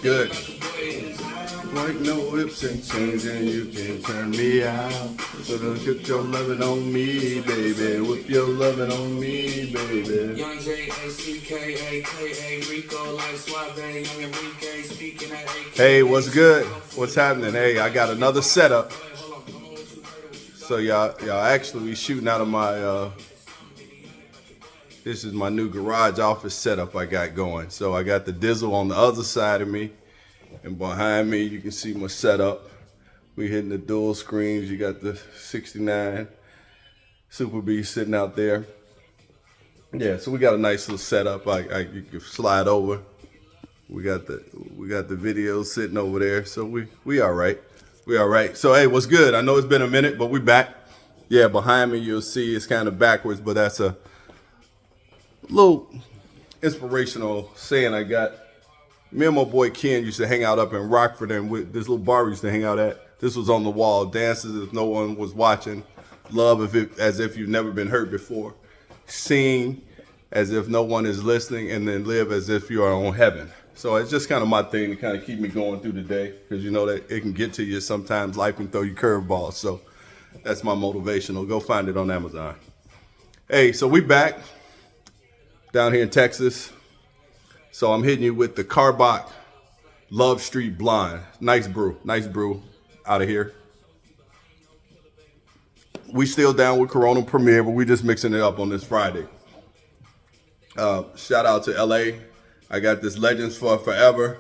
good? Like no whips and chains, and you can turn me out. So don't put your loving on me, baby. Whip your loving on me, baby. Young J-A-C-K-A-K-A Rico like Suave, Young Enrique speaking at AK. Hey, what's good? What's happening? Hey, I got another setup. So y'all actually shooting out of my this is my new garage office setup I got going. So I got the Dizzle on the other side of me. And behind me, you can see my setup. We hitting the dual screens. You got the 69 Super B sitting out there. Yeah, so we got a nice little setup. You can slide over. We got the video sitting over there. So we all right. We all right. So hey, what's good? I know it's been a minute, but we back. Yeah, behind me you'll see it's kind of backwards, but that's a little inspirational saying I got. Me and my boy Ken used to hang out up in Rockford, and this little bar we used to hang out at. This was on the wall. Dances if no one was watching. Love as if you've never been hurt before. Sing as if no one is listening, and then live as if you are on heaven. So it's just kind of my thing to kind of keep me going through the day, because you know that it can get to you sometimes. Life can throw you curveballs. So that's my motivational. Go find it on Amazon. Hey, so we back down here in Texas. So I'm hitting you with the Carbach Love Street Blonde. Nice brew out of here. We still down with Corona Premier, but we just mixing it up on this Friday. Shout out to LA. I got this Legends for Forever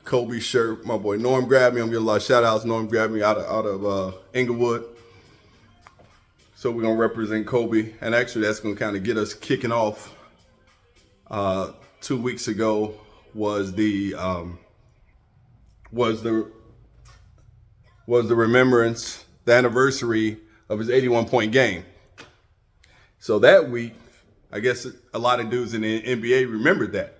Kobe shirt. My boy Norm grabbed me. I'm getting a lot of shout outs. Norm grabbed me out of Inglewood. So we're gonna represent Kobe, and actually that's gonna kind of get us kicking off. 2 weeks ago was the remembrance, the anniversary of his 81-point game. So that week, I guess a lot of dudes in the NBA remembered that.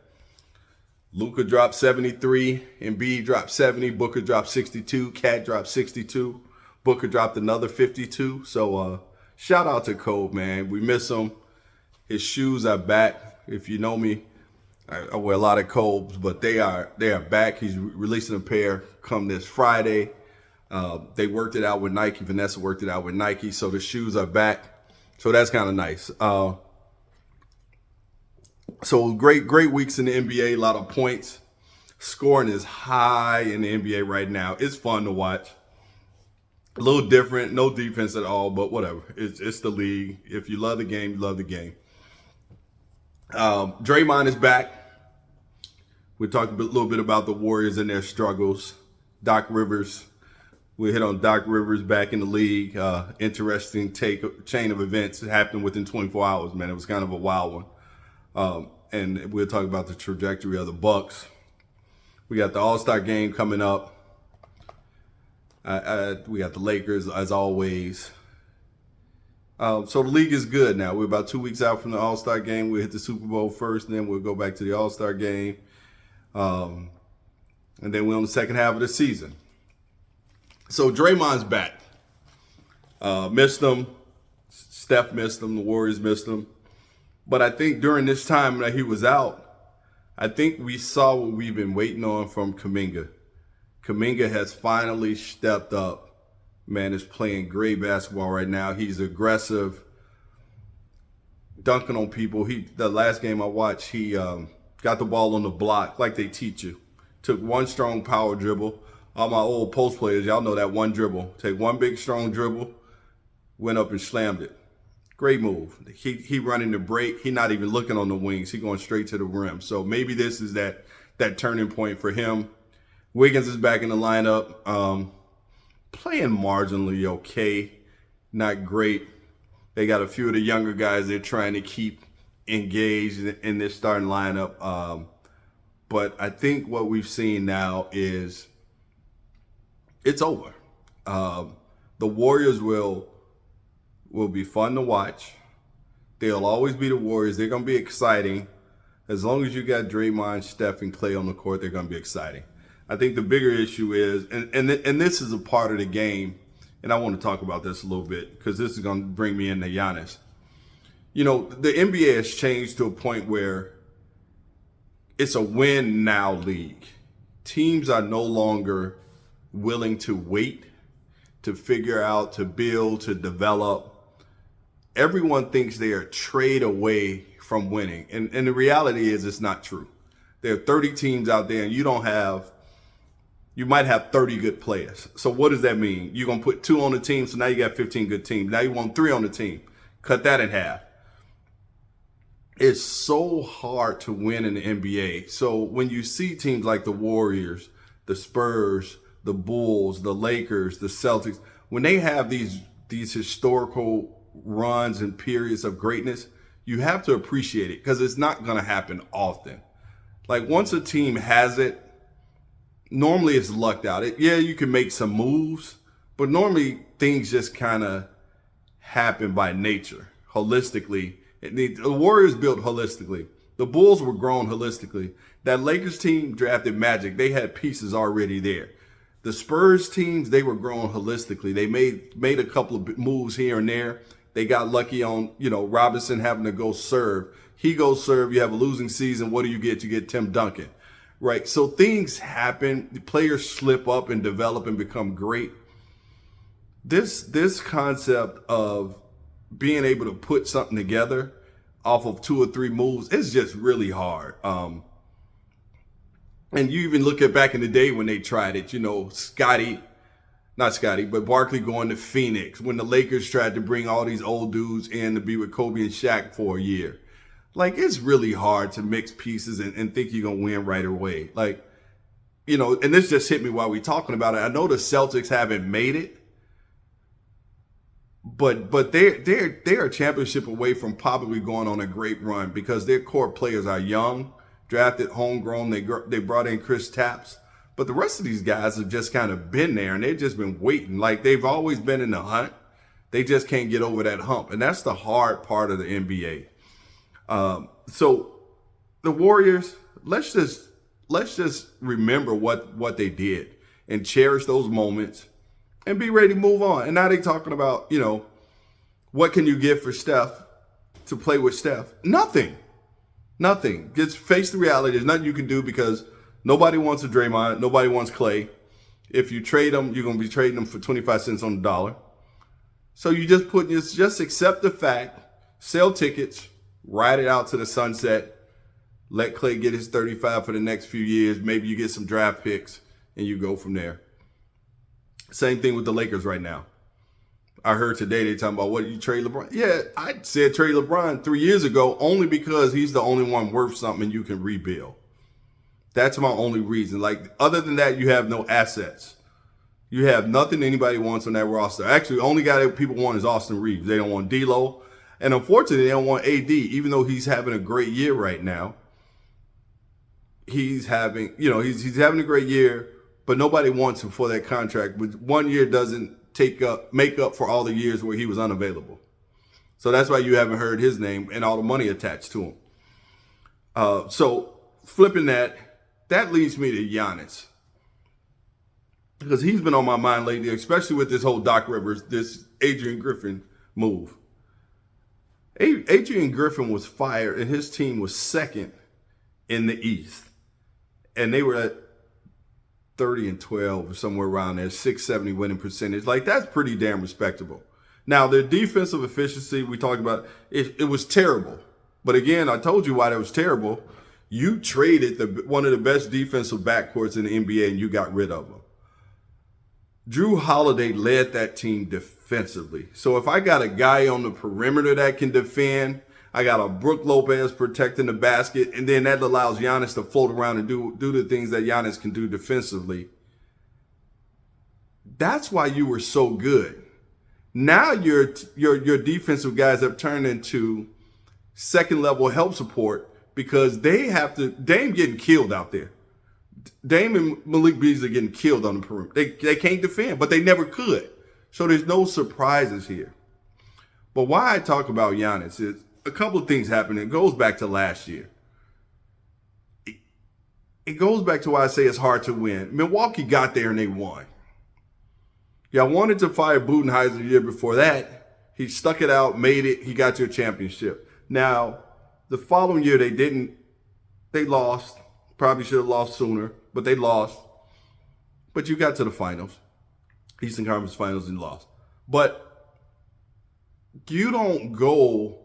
Luka dropped 73, Embiid dropped 70, Booker dropped 62, Cat dropped 62, Booker dropped another 52. So shout out to Kobe, man. We miss him. His shoes are back. If you know me, I wear a lot of Kobe's, but they are back. He's releasing a pair come this Friday. They worked it out with Nike. Vanessa worked it out with Nike, so the shoes are back. So that's kind of nice. So great weeks in the NBA. A lot of points. Scoring is high in the NBA right now. It's fun to watch. A little different. No defense at all, but whatever. It's the league. If you love the game, you love the game. Draymond is back. We talked a little bit about the Warriors and their struggles. Doc Rivers, we hit on Doc Rivers back in the league. Interesting chain of events. It happened within 24 hours, man. It was kind of a wild one. And we'll talk about the trajectory of the Bucks. We got the All-Star game coming up. We got the Lakers, as always. So the league is good now. We're about 2 weeks out from the All-Star game. We'll hit the Super Bowl first, and then we'll go back to the All-Star game. And then we're on the second half of the season. So Draymond's back. Missed him. Steph missed him. The Warriors missed him. But I think during this time that he was out, I think we saw what we've been waiting on from Kuminga. Kuminga has finally stepped up. Man is playing great basketball right now. He's aggressive, dunking on people. The last game I watched, he got the ball on the block like they teach you. Took one strong power dribble. All my old post players, y'all know that one dribble. Take one big strong dribble, went up and slammed it. Great move. He running the break. He not even looking on the wings. He going straight to the rim. So maybe this is that turning point for him. Wiggins is back in the lineup. Playing marginally okay, not great. They got a few of the younger guys they're trying to keep engaged in this starting lineup. But I think what we've seen now is it's over. The Warriors will be fun to watch. They'll always be the Warriors. They're going to be exciting. As long as you got Draymond, Steph, and Klay on the court, they're going to be exciting. I think the bigger issue is, and this is a part of the game, and I want to talk about this a little bit because this is going to bring me into Giannis. You know, the NBA has changed to a point where it's a win now league. teams are no longer willing to wait, to figure out, to build, to develop. Everyone thinks they are a trade away from winning. And the reality is it's not true. There are 30 teams out there and you might have 30 good players. So what does that mean? You're going to put 2 on the team, so now you got 15 good teams. Now you want 3 on the team. Cut that in half. It's so hard to win in the NBA. So when you see teams like the Warriors, the Spurs, the Bulls, the Lakers, the Celtics, when they have these historical runs and periods of greatness, you have to appreciate it because it's not going to happen often. Like once a team has it, normally it's lucked out. Yeah, you can make some moves, but normally things just kind of happen by nature, holistically. The Warriors built holistically. The Bulls were grown holistically. That Lakers team drafted Magic. They had pieces already there. The Spurs teams, they were grown holistically. They made a couple of moves here and there. They got lucky on, Robinson having to go serve. He goes serve. You have a losing season. What do you get? You get Tim Duncan, right? So things happen. The players slip up and develop and become great. This concept of being able to put something together off of 2 or 3 moves is just really hard. And you even look at back in the day when they tried it, but Barkley going to Phoenix, when the Lakers tried to bring all these old dudes in to be with Kobe and Shaq for a year. Like, it's really hard to mix pieces and think you're going to win right away. Like, and this just hit me while we're talking about it. I know the Celtics haven't made it, but they're a championship away from probably going on a great run because their core players are young, drafted, homegrown. They brought in Chris Tapps. But the rest of these guys have just kind of been there, and they've just been waiting. Like, they've always been in the hunt. They just can't get over that hump. And that's the hard part of the NBA. So the Warriors, let's just remember what they did and cherish those moments and be ready to move on. And now they're talking about, what can you get for Steph to play with Steph? Nothing. Just face the reality. There's nothing you can do because nobody wants a Draymond. Nobody wants Clay. If you trade them, you're going to be trading them for 25 cents on the dollar. So you just accept the fact, sell tickets, ride it out to the sunset, let Clay get his 35 for the next few years. Maybe you get some draft picks and you go from there. Same thing with the Lakers right now. I heard today they talking about, what, you trade LeBron? Yeah, I said trade LeBron 3 years ago only because he's the only one worth something and you can rebuild. That's my only reason. Like, other than that, you have no assets. You have nothing anybody wants on that roster. Actually, the only guy that people want is Austin Reeves. They don't want D'Lo. And unfortunately, they don't want AD, even though he's having a great year right now. He's having a great year, but nobody wants him for that contract. But 1 year doesn't make up for all the years where he was unavailable. So that's why you haven't heard his name and all the money attached to him. So flipping that leads me to Giannis. Because he's been on my mind lately, especially with this whole Doc Rivers, this Adrian Griffin move. Adrian Griffin was fired and his team was second in the East. And they were at 30-12 or somewhere around there, 670 winning percentage. Like, that's pretty damn respectable. Now, their defensive efficiency, we talked about, it was terrible. But again, I told you why that was terrible. You traded one of the best defensive backcourts in the NBA and you got rid of them. Drew Holiday led that team defensively. So if I got a guy on the perimeter that can defend, I got a Brook Lopez protecting the basket, and then that allows Giannis to float around and do the things that Giannis can do defensively. That's why you were so good. Now your defensive guys have turned into second level help support because Dame getting killed out there. Dame and Malik Beasley are getting killed on the perimeter. They can't defend, but they never could. So there's no surprises here. But why I talk about Giannis is a couple of things happened. It goes back to last year. It goes back to why I say it's hard to win. Milwaukee got there and they won. Yeah, I wanted to fire Budenholzer the year before that. He stuck it out, made it. He got to a championship. Now, the following year they lost. Probably should have lost sooner, but they lost. But you got to the finals, Eastern Conference Finals, and lost. But you don't go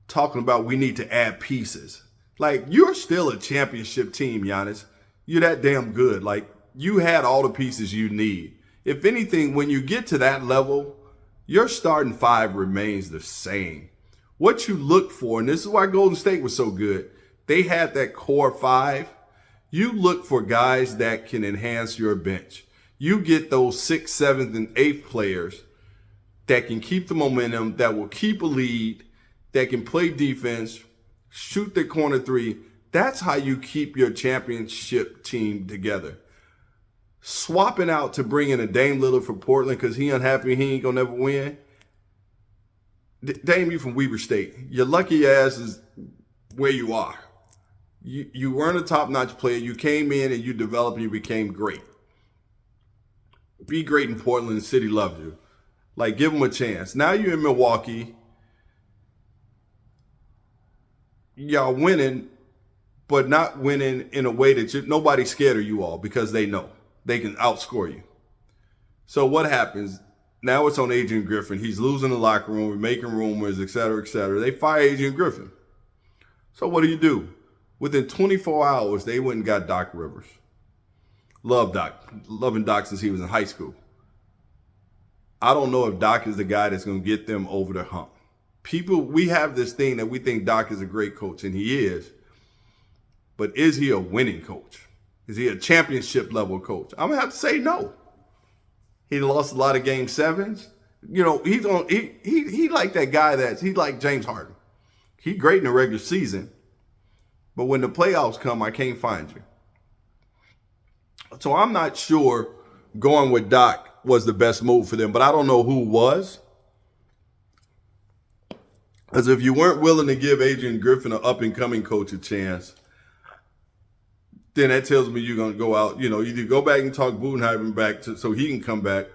talking about we need to add pieces. Like, you're still a championship team, Giannis. You're that damn good. Like, you had all the pieces you need. If anything, when you get to that level, your starting five remains the same. What you look for, and this is why Golden State was so good, they had that core five. You look for guys that can enhance your bench. You get those 6th, 7th, and 8th players that can keep the momentum, that will keep a lead, that can play defense, shoot the corner three. That's how you keep your championship team together. Swapping out to bring in a Dame Lillard for Portland because he unhappy he ain't going to never win. Dame, you from Weber State. Your lucky ass is where you are. You weren't a top-notch player. You came in and you developed and you became great. Be great in Portland. The city loves you. Like, give them a chance. Now you're in Milwaukee. Y'all winning, but not winning in a way that nobody's scared of you all because they know they can outscore you. So what happens? Now it's on Adrian Griffin. He's losing the locker room. We're making rumors, et cetera, et cetera. They fire Adrian Griffin. So what do? Within 24 hours, they went and got Doc Rivers. Love Doc. Loving Doc since he was in high school. I don't know if Doc is the guy that's going to get them over the hump. People, we have this thing that we think Doc is a great coach, and he is. But is he a winning coach? Is he a championship level coach? I'm going to have to say no. He lost a lot of game sevens. You know, he like that guy he like James Harden. He great in the regular season, but when the playoffs come, I can't find you. So I'm not sure going with Doc was the best move for them, but I don't know who was. Because if you weren't willing to give Adrian Griffin, an up-and-coming coach, a chance, then that tells me you're going to go out, either go back and talk Budenholzer back so he can come back,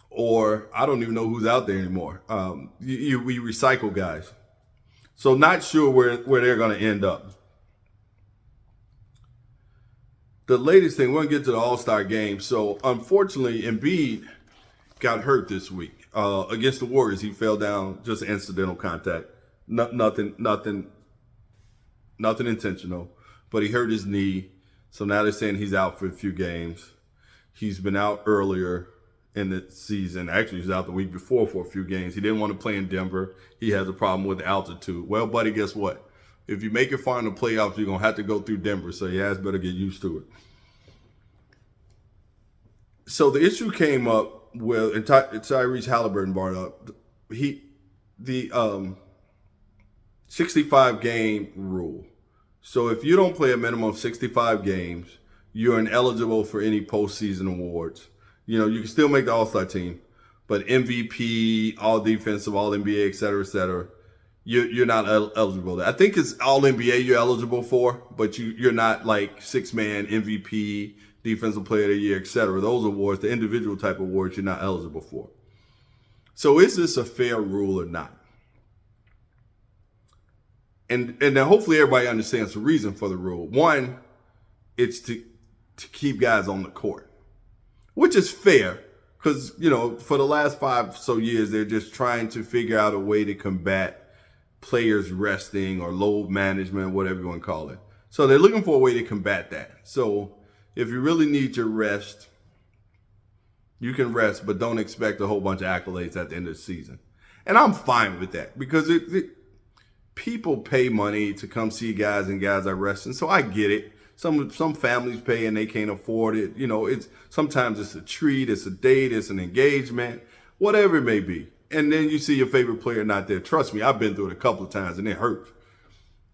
or I don't even know who's out there anymore. We recycle guys. So not sure where they're going to end up. The latest thing, we're going to get to the All-Star game. So unfortunately, Embiid got hurt this week. Against the Warriors, he fell down, just incidental contact. Nothing intentional. But he hurt his knee, so now they're saying he's out for a few games. He's been out earlier in the season. Actually, he was out the week before for a few games. He didn't want to play in Denver. He has a problem with altitude. Well, buddy, guess what? If you make it far in the playoffs, you're going to have to go through Denver, so your ass better get used to it. So the issue came up with, and Tyrese Halliburton brought up, the 65-game rule. So if you don't play a minimum of 65 games, you're ineligible for any postseason awards. You can still make the All-Star team, but MVP, All Defensive, All NBA, et cetera, you're not eligible. I think it's All NBA you're eligible for, but you're not like six-man MVP, Defensive Player of the Year, et cetera. Those awards, the individual type awards, you're not eligible for. So is this a fair rule or not? And then hopefully everybody understands the reason for the rule. One, it's to keep guys on the court, which is fair because, for the last 5 so years, they're just trying to figure out a way to combat players resting or load management, whatever you want to call it. So they're looking for a way to combat that. So if you really need your rest, you can rest, but don't expect a whole bunch of accolades at the end of the season. And I'm fine with that because people pay money to come see guys and guys are resting, so I get it. Some families pay and they can't afford it. Sometimes it's a treat, it's a date, it's an engagement, whatever it may be. And then you see your favorite player not there. Trust me, I've been through it a couple of times and it hurts.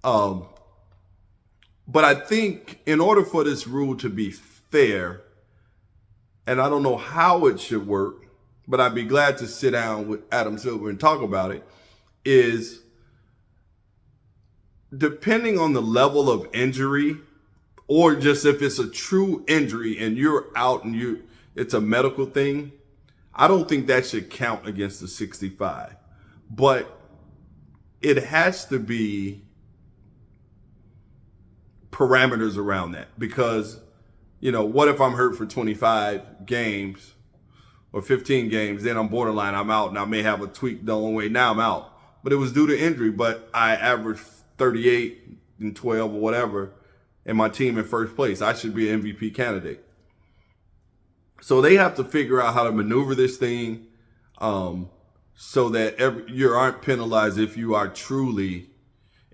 But I think in order for this rule to be fair, and I don't know how it should work, but I'd be glad to sit down with Adam Silver and talk about it, is depending on the level of injury, or just if it's a true injury and you're out and it's a medical thing, I don't think that should count against the 65. But it has to be parameters around that. Because, what if I'm hurt for 25 games or 15 games, then I'm borderline, I'm out, and I may have a tweak the only way. Now I'm out. But it was due to injury, but I averaged 38 and 12 or whatever, and my team in first place. I should be an MVP candidate. So they have to figure out how to maneuver this thing so that you aren't penalized if you are truly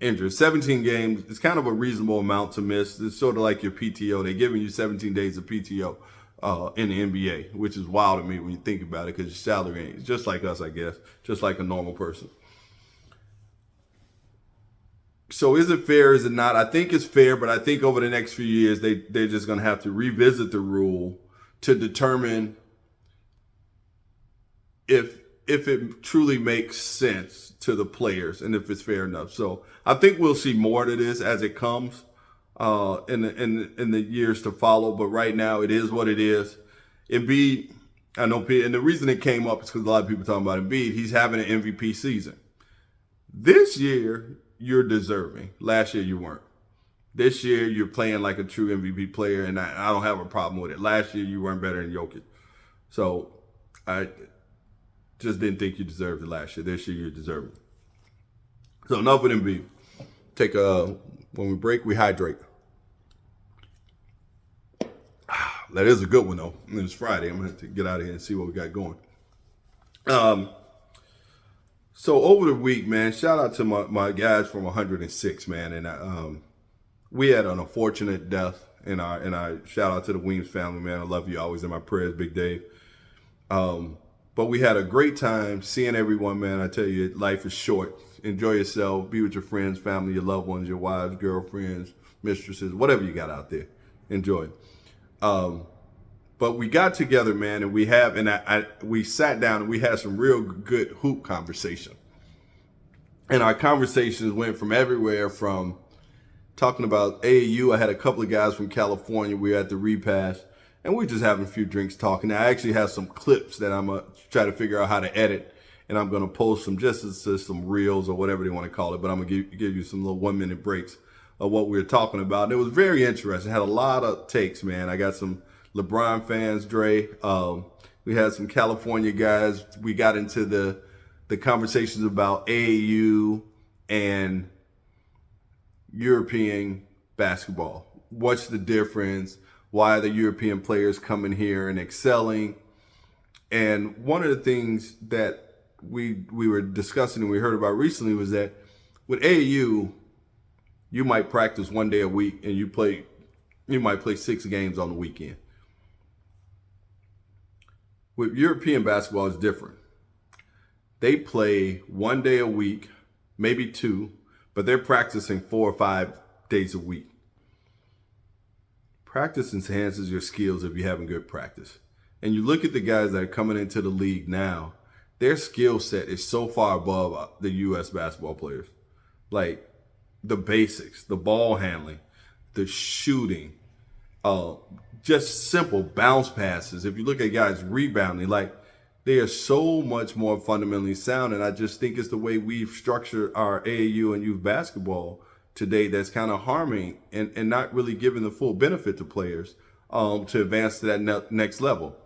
injured. 17 games is kind of a reasonable amount to miss. It's sort of like your PTO. They're giving you 17 days of PTO in the NBA, which is wild to me when you think about it, because your salary ain't just like us, I guess, just like a normal person. So is it fair? Is it not? I think it's fair, but I think over the next few years, they're just going to have to revisit the rule to determine if it truly makes sense to the players and if it's fair enough. So I think we'll see more of this as it comes in the years to follow. But right now, it is what it is. Embiid, I know, and the reason it came up is because a lot of people talking about Embiid. He's having an MVP season. This year, you're deserving. Last year, you weren't. This year, you're playing like a true MVP player, and I don't have a problem with it. Last year, you weren't better than Jokic. So I just didn't think you deserved it last year. This year, you deserve it. So enough with Embiid. When we break, we hydrate. That is a good one, though. I mean, it's Friday. I'm going to have to get out of here and see what we got going. So over the week, man, shout out to my guys from 106, man. And we had an unfortunate death. And I shout out to the Weems family, man. I love you. Always in my prayers, Big Dave. But we had a great time seeing everyone, man. I tell you, life is short. Enjoy yourself. Be with your friends, family, your loved ones, your wives, girlfriends, mistresses, whatever you got out there. Enjoy. But we got together, man, and we sat down and we had some real good hoop conversation. And our conversations went from everywhere, from talking about AAU. I had a couple of guys from California. We were at the repass, and we were just having a few drinks talking. Now, I actually have some clips that I'm going to try to figure out how to edit, and I'm going to post them just as some reels or whatever they want to call it. But I'm going to give you some little 1-minute breaks of what we were talking about. And it was very interesting. I had a lot of takes, man. I got some LeBron fans, Dre. We had some California guys. We got into the conversations about AAU and European basketball. What's the difference? Why are the European players coming here and excelling? And one of the things that we were discussing and we heard about recently was that with AAU, you might practice one day a week and you might play 6 games on the weekend. With European basketball, it's different. They play one day a week, maybe 2, but they're practicing 4 or 5 days a week. Practice enhances your skills if you're having good practice. And you look at the guys that are coming into the league now, their skill set is so far above the U.S. basketball players. Like the basics, the ball handling, the shooting, just simple bounce passes. If you look at guys rebounding, like they are so much more fundamentally sound. And I just think it's the way we've structured our AAU and youth basketball today that's kind of harming and not really giving the full benefit to players to advance to that next level.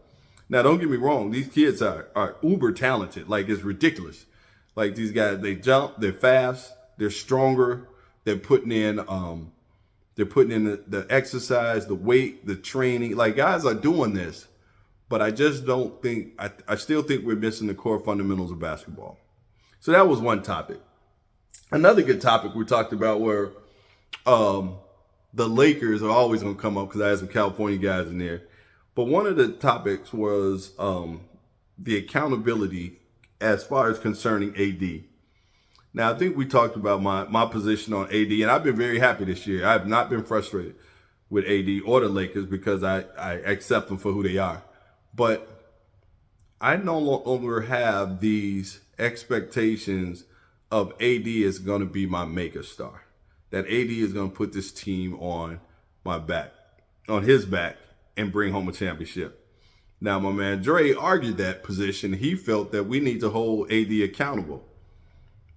Now, don't get me wrong. These kids are uber talented. Like, it's ridiculous. Like, these guys, they jump, they're fast, they're stronger. They're putting in the exercise, the weight, the training. Like, guys are doing this. But I just don't think, I still think we're missing the core fundamentals of basketball. So that was one topic. Another good topic we talked about were the Lakers are always going to come up because I had some California guys in there. But one of the topics was the accountability as far as concerning AD. Now, I think we talked about my position on AD, and I've been very happy this year. I have not been frustrated with AD or the Lakers because I accept them for who they are. But I no longer have these expectations of AD is going to be my mega star, that AD is going to put this team on his back, and bring home a championship. Now, my man Dre argued that position. He felt that we need to hold AD accountable.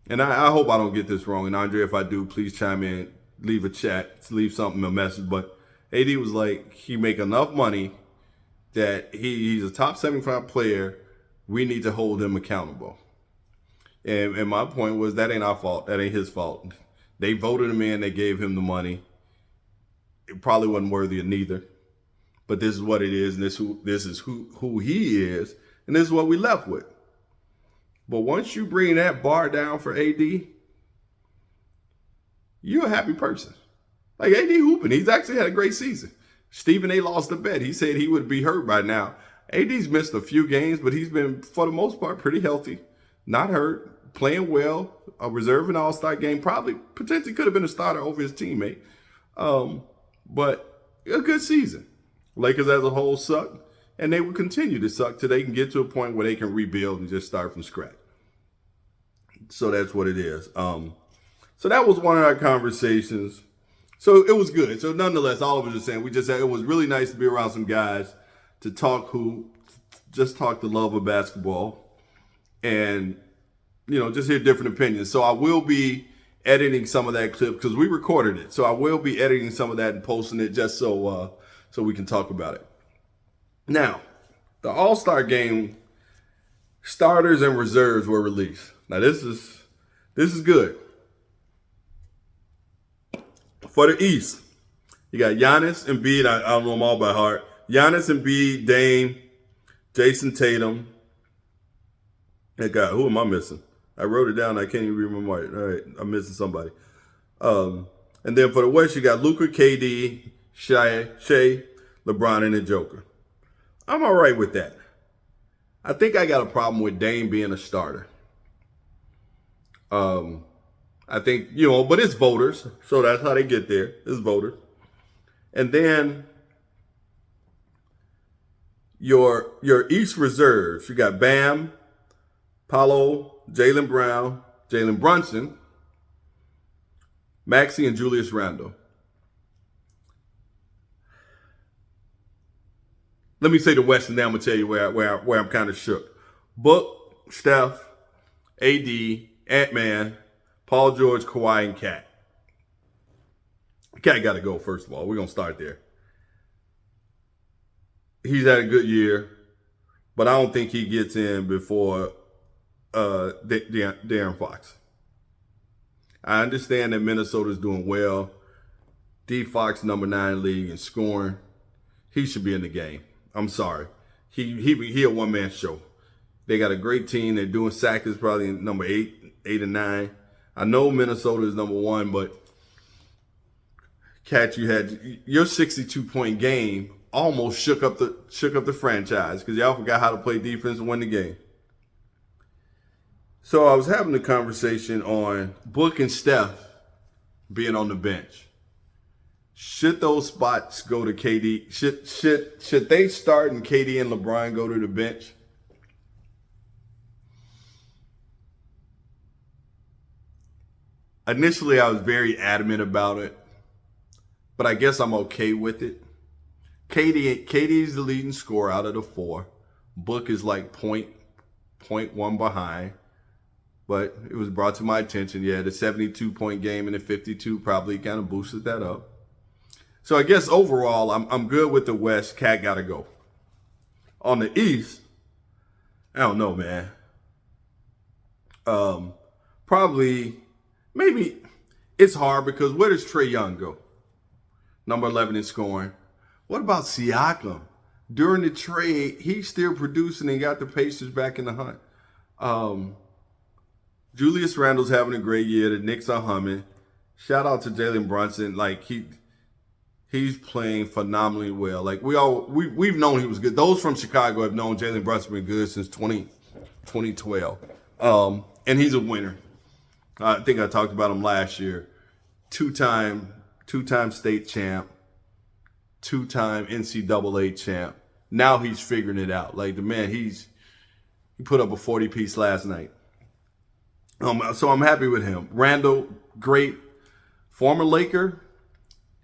And I hope I don't get this wrong. And Andre, if I do, please chime in. leave a chat, leave something, a message. But AD was like, he make enough money that he's a top 75 player. We need to hold him accountable. And my point was, that ain't our fault. That ain't his fault. They voted him in. They gave him the money. It probably wasn't worthy of neither. But this is what it is, and this is who he is, and this is what we left with. But once you bring that bar down for AD, you're a happy person. Like AD hooping, he's actually had a great season. Stephen A. lost a bet. He said he would be hurt by now. AD's missed a few games, but he's been, for the most part, pretty healthy. Not hurt, playing well, a reserve and all-star game. Probably, potentially could have been a starter over his teammate. But a good season. Lakers as a whole suck, and they will continue to suck till they can get to a point where they can rebuild and just start from scratch. So that's what it is. So that was one of our conversations. So it was good. So nonetheless, all of us are saying, it was really nice to be around some guys to talk the love of basketball and, just hear different opinions. So I will be editing some of that clip because we recorded it. So I will be editing some of that and posting it just so we can talk about it. Now, the All-Star game starters and reserves were released. Now this is good. For the East, you got Giannis, Embiid. I don't know them all by heart. Giannis, Embiid, Dame, Jason Tatum. That guy, who am I missing? I wrote it down. I can't even remember it. All right, I'm missing somebody. And then for the West, you got Luka, KD, Shea, LeBron, and the Joker. I'm all right with that. I think I got a problem with Dame being a starter. I think, but it's voters, so that's how they get there. It's voters. And then your East reserves, you got Bam, Paolo, Jaylen Brown, Jalen Brunson, Maxey, and Julius Randle. Let me say the West, and then I'm going to tell you where I'm kind of shook. Book, Steph, AD, Ant-Man, Paul George, Kawhi, and Cat. Cat got to go, first of all. We're going to start there. He's had a good year, but I don't think he gets in before De'Aaron Fox. I understand that Minnesota's doing well. D. Fox, number 9 league in scoring. He should be in the game. I'm sorry. He a one-man show. They got a great team. They're doing sacks is probably number 8 and 9. I know Minnesota is number 1, but Cat, you had your 62-point game almost shook up the franchise because y'all forgot how to play defense and win the game. So I was having a conversation on Book and Steph being on the bench. Should those spots go to KD? Should they start and KD and LeBron go to the bench? Initially, I was very adamant about it, but I guess I'm okay with it. KD is the leading scorer out of the 4. Book is like 0.1 behind, but it was brought to my attention. Yeah, the 72-point game and the 52 probably kind of boosted that up. So I guess overall, I'm good with the West. Cat got to go. On the East, I don't know, man. Probably, maybe it's hard because where does Trae Young go? Number 11 in scoring. What about Siakam? During the trade, he's still producing and got the Pacers back in the hunt. Julius Randle's having a great year. The Knicks are humming. Shout out to Jalen Brunson. Like he's playing phenomenally well. Like we've known he was good. Those from Chicago have known Jalen Brunson been good since 2012. And he's a winner. I think I talked about him last year. Two-time state champ, 2-time NCAA champ. Now he's figuring it out. Like the man, he put up a 40-piece last night. So I'm happy with him. Randall, great. Former Laker.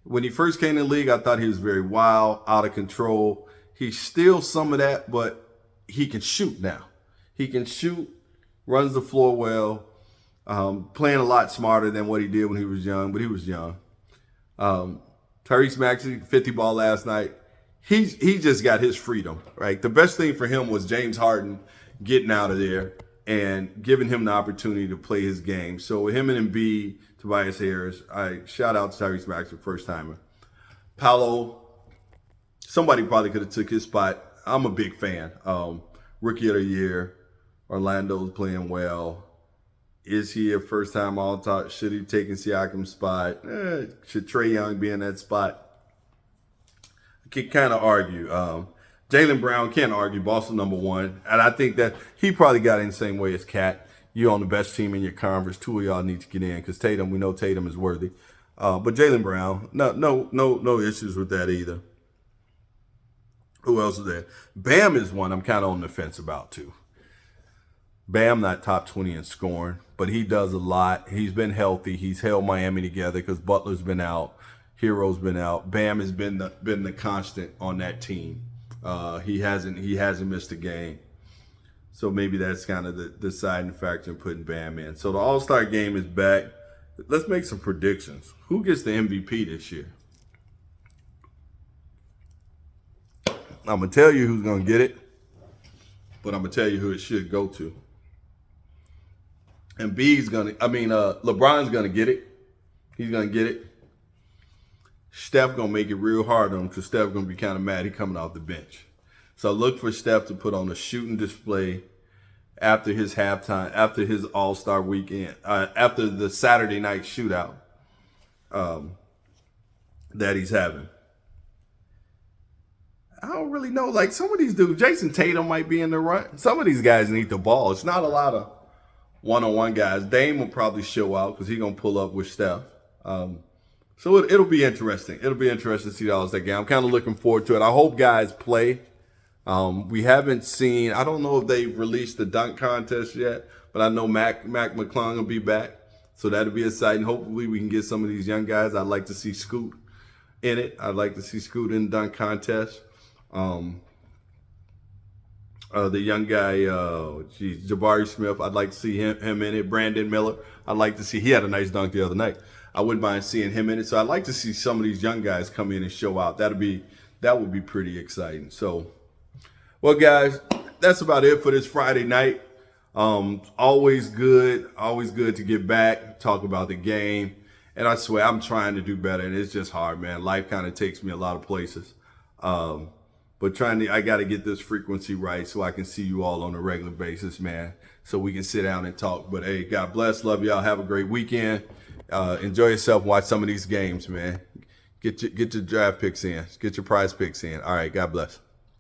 When he first came in the league, I thought he was very wild, out of control. He's still some of that, but he can shoot now. He can shoot, runs the floor well, playing a lot smarter than what he did when he was young, but he was young. Tyrese Maxey, 50 ball last night. He just got his freedom, right? The best thing for him was James Harden getting out of there and giving him the opportunity to play his game. So with him and Embiid, Tobias Harris, I shout out to Tyrese Maxey, first timer. Paolo, somebody probably could have took his spot. I'm a big fan. Rookie of the year. Orlando's playing well. Is he a first-time All-Star? Should he take Siakam's spot? Should Trae Young be in that spot? I can kind of argue. Jaylen Brown can't argue. Boston #1. And I think that he probably got in the same way as Cat. You're on the best team in your conference. Two of y'all need to get in because Tatum, we know Tatum is worthy. But Jaylen Brown, no issues with that either. Who else is there? Bam is one I'm kind of on the fence about too. Bam not top 20 in scoring, but he does a lot. He's been healthy. He's held Miami together because Butler's been out, Hero's been out. Bam has been the constant on that team. He hasn't missed a game. So maybe that's kind of the deciding factor in putting Bam in. So the All-Star game is back. Let's make some predictions. Who gets the MVP this year? I'm going to tell you who's going to get it, but I'm going to tell you who it should go to. And LeBron's going to get it. He's going to get it. Steph going to make it real hard on him because Steph going to be kind of mad he coming off the bench. So look for Steph to put on a shooting display after his halftime, after his All-Star weekend, after the Saturday night shootout that he's having. I don't really know. Like some of these dudes, Jason Tatum might be in the run. Some of these guys need the ball. It's not a lot of one-on-one guys. Dame will probably show out because he's going to pull up with Steph. So it'll be interesting. It'll be interesting to see the All-Star game. I'm kind of looking forward to it. I hope guys play. We haven't seen, I don't know if they released the dunk contest yet, but I know Mac McClung will be back. So that'll be exciting. Hopefully we can get some of these young guys. I'd like to see Scoot in it. I'd like to see Scoot in the dunk contest. The young guy, Jabari Smith, I'd like to see him in it. Brandon Miller, I'd like to see. He had a nice dunk the other night. I wouldn't mind seeing him in it. So I'd like to see some of these young guys come in and show out. That would be pretty exciting. So, well, guys, that's about it for this Friday night. Always good to get back, talk about the game. And I swear I'm trying to do better, and it's just hard, man. Life kind of takes me a lot of places. But I got to get this frequency right so I can see you all on a regular basis, man, so we can sit down and talk. But, hey, God bless. Love y'all. Have a great weekend. Enjoy yourself. Watch some of these games, man. Get your draft picks in. Get your prize picks in. All right. God bless.